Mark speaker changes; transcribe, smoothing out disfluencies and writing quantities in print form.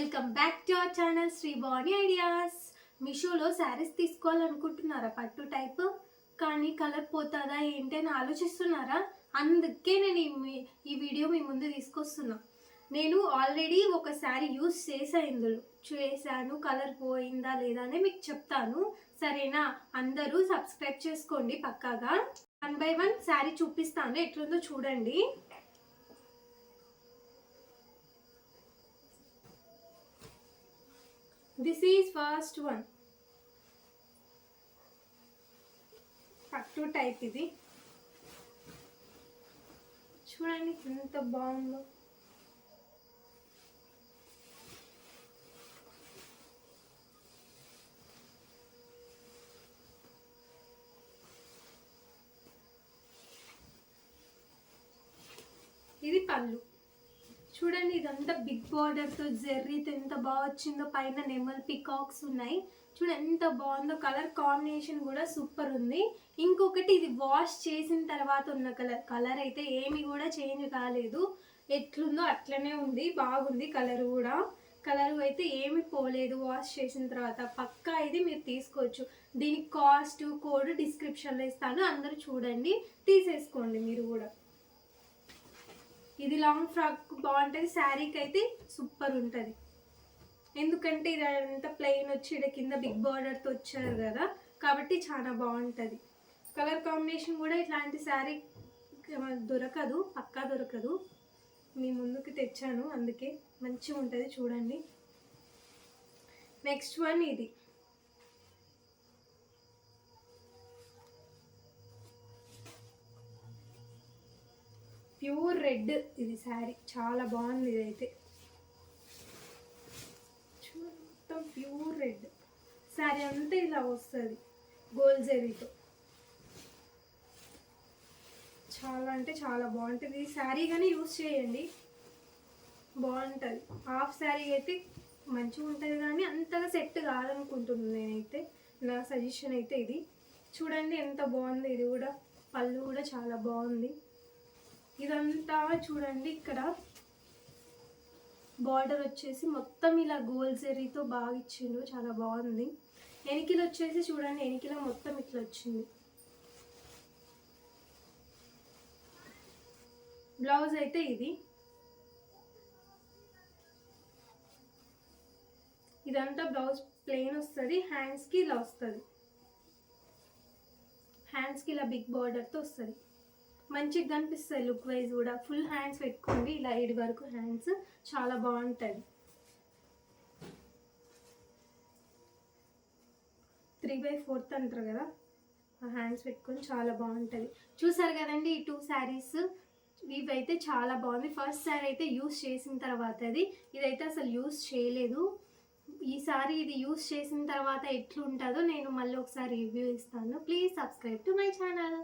Speaker 1: Welcome back to our channel Shri Bani ideas. మీషోలో శారీస్ తీసుకోవాలనుకుంటున్నారా? పట్టు type కానీ కలర్ పోతుందా ఏంటి అని ఆలోచిస్తున్నారా? అందుకే నేను ఈ వీడియో మీ ముందు తీసుకొస్తున్నా. నేను ఆల్రెడీ ఒక శారీ యూస్ చేశాను, కలర్ పోయిందా లేదా అని మీకు చెప్తాను, సరేనా? అందరూ సబ్స్క్రైబ్ చేసుకోండి పక్కాగా. 1 by 1 శారీ చూపిస్తాను, ఎట్లుందో చూడండి. This is first one. పట్టు టైప్ ఇది. చూడండి ఎంత బాగుందో. ఇది పళ్ళు. చూడండి ఇదంతా బిగ్ బార్డర్తో జెర్రీతో ఎంత బాగా వచ్చిందో. పైన నెమల్ పికాక్స్ ఉన్నాయి. చూడండి ఎంత బాగుందో. కలర్ కాంబినేషన్ కూడా సూపర్ ఉంది. ఇంకొకటి ఇది వాష్ చేసిన తర్వాత ఉన్న కలర్ అయితే ఏమి కూడా చేంజ్ కాలేదు, ఎట్లుందో అట్లనే ఉంది. బాగుంది కలర్ కూడా. కలర్ అయితే ఏమి పోలేదు వాష్ చేసిన తర్వాత. పక్కా ఇది మీరు తీసుకోవచ్చు. దీనికి కాస్ట్ కోడ్ డిస్క్రిప్షన్లో ఇస్తాను, అందరూ చూడండి, తీసేసుకోండి మీరు కూడా. ఇది లాంగ్ ఫ్రాక్ బాగుంటుంది, శారీకి అయితే సూపర్ ఉంటుంది. ఎందుకంటే ఇది అంతా ప్లెయిన్ వచ్చి ఇక్కడ కింద బిగ్ బార్డర్తో వచ్చారు కదా, కాబట్టి చాలా బాగుంటుంది. కలర్ కాంబినేషన్ కూడా ఇట్లాంటి శారీ దొరకదు, పక్కా దొరకదు. మీ ముందుకు తెచ్చాను, అందుకే మంచిగా ఉంటుంది. చూడండి నెక్స్ట్ వన్ ఇది. ప్యూర్ రెడ్ ఇది శారీ, చాలా బాగుంది. ఇదైతే మొత్తం ప్యూర్ రెడ్ శారీ అంతా ఇలా వస్తుంది గోల్డ్ జరీతో. చాలా అంటే చాలా బాగుంటుంది ఈ శారీ, కానీ యూస్ చేయండి, బాగుంటుంది. హాఫ్ శారీ అయితే మంచిగా ఉంటుంది, కానీ అంతగా సెట్ కాదనుకుంటున్నాను నేనైతే. నా సజెషన్ అయితే ఇది. చూడండి ఎంత బాగుంది. ఇది కూడా పళ్ళు కూడా చాలా బాగుంది. ఇదంతా చూడండి, ఇక్కడ బార్డర్ వచ్చేసి మొత్తం ఇలా గోల్డ్ జరీతో బాగా ఇచ్చిండు, చాలా బాగుంది. ఎనికిలు వచ్చేసి చూడండి, ఎనికిల మొత్తం ఇట్లా వచ్చింది. బ్లౌజ్ అయితే ఇది. ఇదంతా బ్లౌజ్ ప్లెయిన్ వస్తుంది, హ్యాండ్స్కి ఇలా వస్తుంది. హ్యాండ్స్కి ఇలా బిగ్ బార్డర్తో వస్తుంది, మంచిగా కనిపిస్తుంది లుక్ వైజ్ కూడా. ఫుల్ హ్యాండ్స్ పెట్టుకోండి, ఇలా 7 వరకు హ్యాండ్స్, చాలా బాగుంటుంది. 3/4 అంటారు కదా, ఆ హ్యాండ్స్ పెట్టుకొని చాలా బాగుంటుంది. చూసారు కదండి ఈ 2 శారీస్, ఇవైతే చాలా బాగుంది. ఫస్ట్ శారీ అయితే యూస్ చేసిన తర్వాత ఇదైతే అసలు యూస్ చేయలేదు. ఈసారి ఇది యూస్ చేసిన తర్వాత ఎట్లుంటుందో నేను మళ్ళీ ఒకసారి రివ్యూ ఇస్తాను. Please subscribe to my channel.